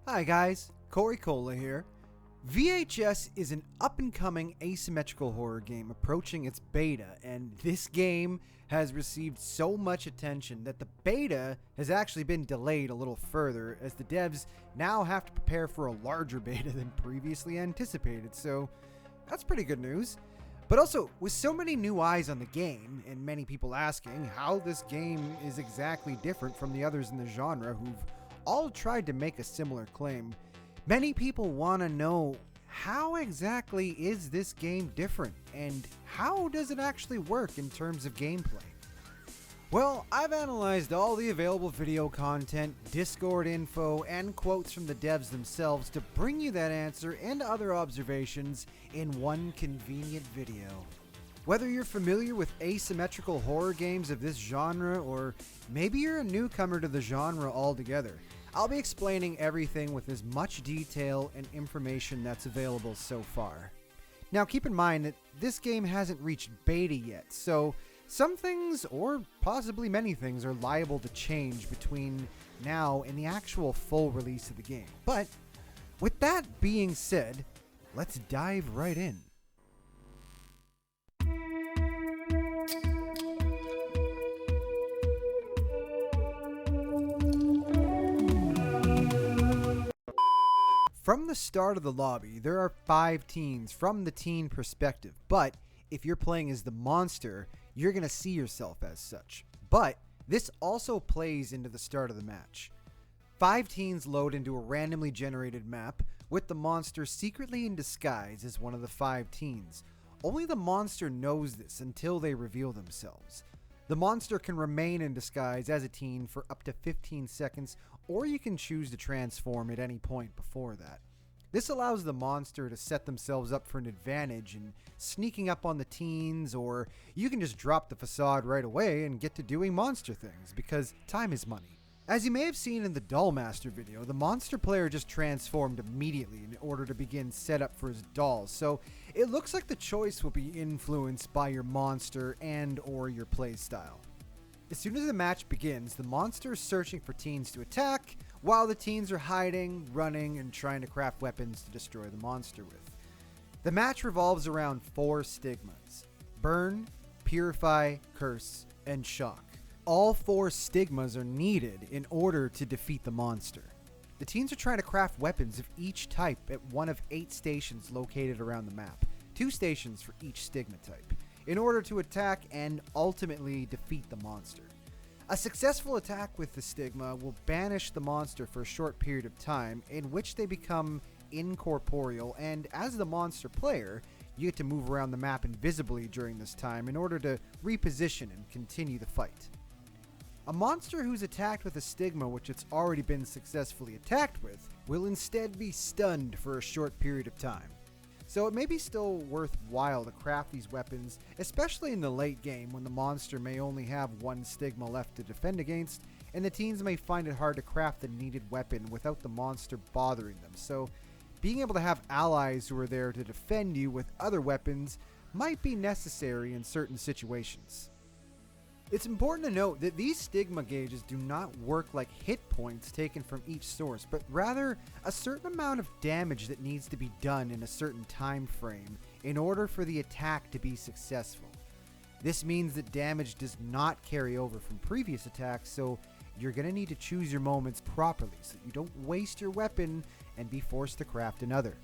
Hi guys, Corey Cola here. VHS is an up-and-coming asymmetrical horror game approaching its beta, and this game has received so much attention that the beta has actually been delayed a little further, as the devs now have to prepare for a larger beta than previously anticipated, so that's pretty good news. But also, with so many new eyes on the game, and many people asking how this game is exactly different from the others in the genre who've all tried to make a similar claim, many people want to know, how exactly is this game different, and how does it actually work in terms of gameplay? Well, I've analyzed all the available video content, Discord info, and quotes from the devs themselves to bring you that answer and other observations in one convenient video. Whether you're familiar with asymmetrical horror games of this genre, or maybe you're a newcomer to the genre altogether, I'll be explaining everything with as much detail and information that's available so far. Now keep in mind that this game hasn't reached beta yet, so some things, or possibly many things, are liable to change between now and the actual full release of the game. But with that being said, let's dive right in. From the start of the lobby, there are 5 teens from the teen perspective, but if you're playing as the monster, you're going to see yourself as such. But this also plays into the start of the match. 5 teens load into a randomly generated map, with the monster secretly in disguise as one of the 5 teens. Only the monster knows this until they reveal themselves. The monster can remain in disguise as a teen for up to 15 seconds, or you can choose to transform at any point before that. This allows the monster to set themselves up for an advantage in sneaking up on the teens, or you can just drop the facade right away and get to doing monster things, because time is money. As you may have seen in the Dollmaster video, the monster player just transformed immediately in order to begin setup for his dolls, so it looks like the choice will be influenced by your monster and or your playstyle. As soon as the match begins, the monster is searching for teens to attack, while the teens are hiding, running, and trying to craft weapons to destroy the monster with. The match revolves around 4 stigmas: burn, purify, curse, and shock. All 4 stigmas are needed in order to defeat the monster. The teens are trying to craft weapons of each type at one of 8 stations located around the map, 2 stations for each stigma type, in order to attack and ultimately defeat the monster. A successful attack with the stigma will banish the monster for a short period of time, in which they become incorporeal, and as the monster player, you get to move around the map invisibly during this time in order to reposition and continue the fight. A monster who's attacked with a stigma which it's already been successfully attacked with will instead be stunned for a short period of time. So it may be still worthwhile to craft these weapons, especially in the late game when the monster may only have 1 stigma left to defend against, and the teens may find it hard to craft the needed weapon without the monster bothering them. So being able to have allies who are there to defend you with other weapons might be necessary in certain situations. It's important to note that these stigma gauges do not work like hit points taken from each source, but rather a certain amount of damage that needs to be done in a certain time frame in order for the attack to be successful. This means that damage does not carry over from previous attacks, so you're going to need to choose your moments properly so you don't waste your weapon and be forced to craft another.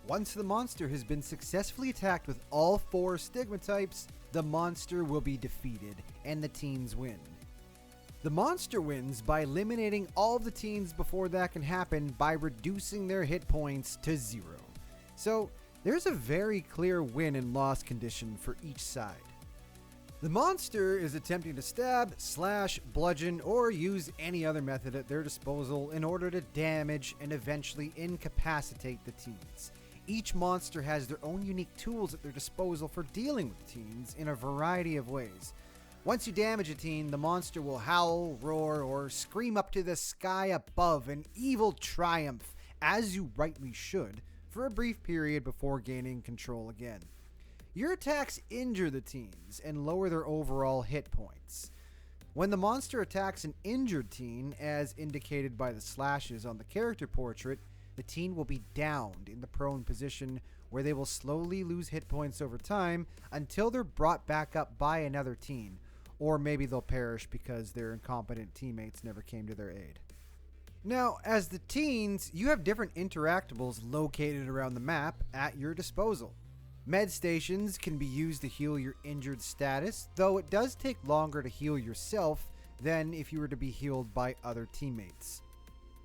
Once the monster has been successfully attacked with all 4 stigma types, the monster will be defeated, and the teens win. The monster wins by eliminating all of the teens before that can happen by reducing their hit points to 0. So, there's a very clear win and loss condition for each side. The monster is attempting to stab, slash, bludgeon, or use any other method at their disposal in order to damage and eventually incapacitate the teens. Each monster has their own unique tools at their disposal for dealing with teens in a variety of ways. Once you damage a teen, the monster will howl, roar, or scream up to the sky above in evil triumph, as you rightly should, for a brief period before gaining control again. Your attacks injure the teens and lower their overall hit points. When the monster attacks an injured teen, as indicated by the slashes on the character portrait, the teen will be downed in the prone position where they will slowly lose hit points over time until they're brought back up by another teen, or maybe they'll perish because their incompetent teammates never came to their aid. Now, as the teens, you have different interactables located around the map at your disposal. Med stations can be used to heal your injured status, though it does take longer to heal yourself than if you were to be healed by other teammates.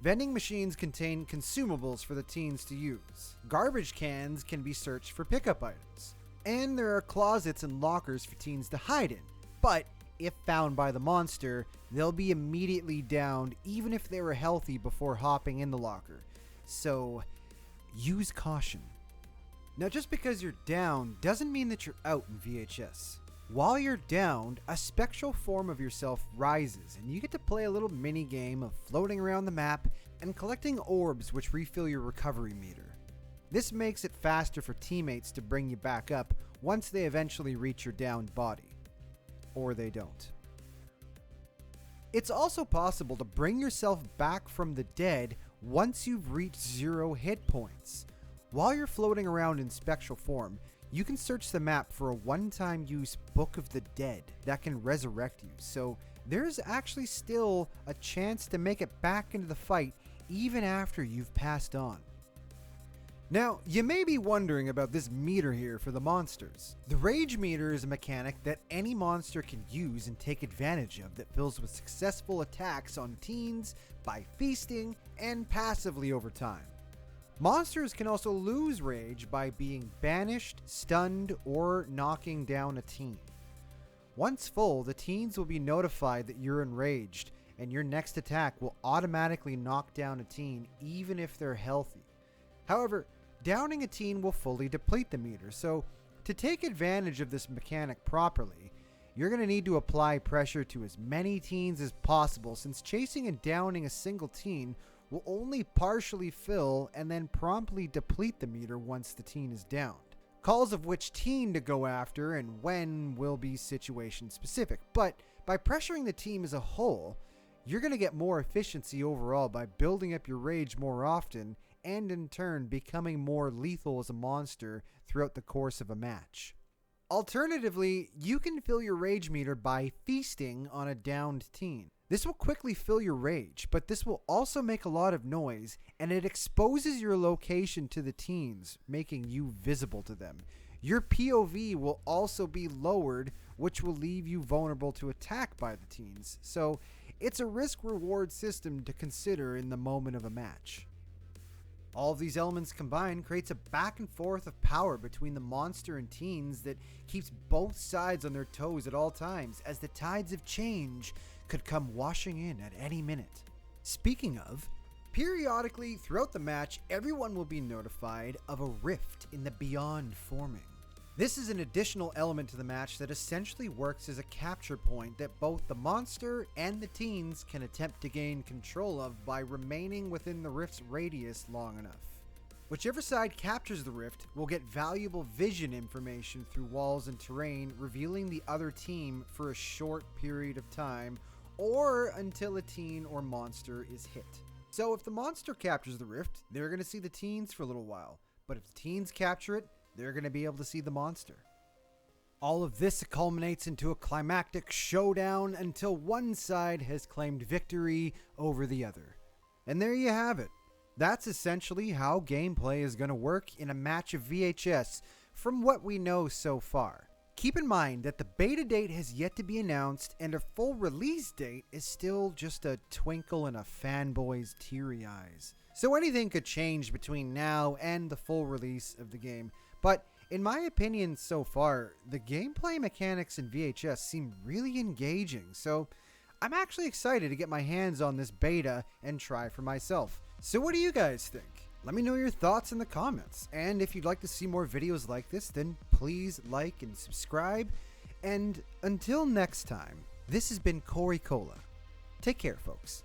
Vending machines contain consumables for the teens to use. Garbage cans can be searched for pickup items. And there are closets and lockers for teens to hide in. But if found by the monster, they'll be immediately downed even if they were healthy before hopping in the locker. So, use caution. Now, just because you're down doesn't mean that you're out in VHS. While you're downed, a spectral form of yourself rises, and you get to play a little mini game of floating around the map and collecting orbs which refill your recovery meter. This makes it faster for teammates to bring you back up once they eventually reach your downed body. Or they don't. It's also possible to bring yourself back from the dead once you've reached 0 hit points. While you're floating around in spectral form, you can search the map for a one-time use Book of the Dead that can resurrect you, so there's actually still a chance to make it back into the fight even after you've passed on. Now, you may be wondering about this meter here for the monsters. The rage meter is a mechanic that any monster can use and take advantage of that fills with successful attacks on teens by feasting and passively over time. Monsters can also lose rage by being banished, stunned, or knocking down a teen. Once full, the teens will be notified that you're enraged, and your next attack will automatically knock down a teen even if they're healthy. However, downing a teen will fully deplete the meter, so to take advantage of this mechanic properly, you're going to need to apply pressure to as many teens as possible, since chasing and downing a single teen will only partially fill and then promptly deplete the meter once the teen is downed. Calls of which teen to go after and when will be situation specific, but by pressuring the team as a whole, you're going to get more efficiency overall by building up your rage more often and in turn becoming more lethal as a monster throughout the course of a match. Alternatively, you can fill your rage meter by feasting on a downed teen. This will quickly fill your rage, but this will also make a lot of noise, and it exposes your location to the teens, making you visible to them. Your POV will also be lowered, which will leave you vulnerable to attack by the teens, so it's a risk-reward system to consider in the moment of a match. All of these elements combined creates a back and forth of power between the monster and teens that keeps both sides on their toes at all times, as the tides of change could come washing in at any minute. Speaking of, periodically throughout the match, everyone will be notified of a rift in the beyond forming. This is an additional element to the match that essentially works as a capture point that both the monster and the teens can attempt to gain control of by remaining within the rift's radius long enough. Whichever side captures the rift will get valuable vision information through walls and terrain, revealing the other team for a short period of time or until a teen or monster is hit. So if the monster captures the rift, they're going to see the teens for a little while, but if the teens capture it, they're going to be able to see the monster. All of this culminates into a climactic showdown until one side has claimed victory over the other. And there you have it. That's essentially how gameplay is going to work in a match of VHS from what we know so far. Keep in mind that the beta date has yet to be announced and a full release date is still just a twinkle in a fanboy's teary eyes. So anything could change between now and the full release of the game. But in my opinion so far, the gameplay mechanics in VHS seem really engaging, so I'm actually excited to get my hands on this beta and try for myself. So what do you guys think? Let me know your thoughts in the comments, and if you'd like to see more videos like this, then please like and subscribe, and until next time, this has been Corey Cola. Take care, folks.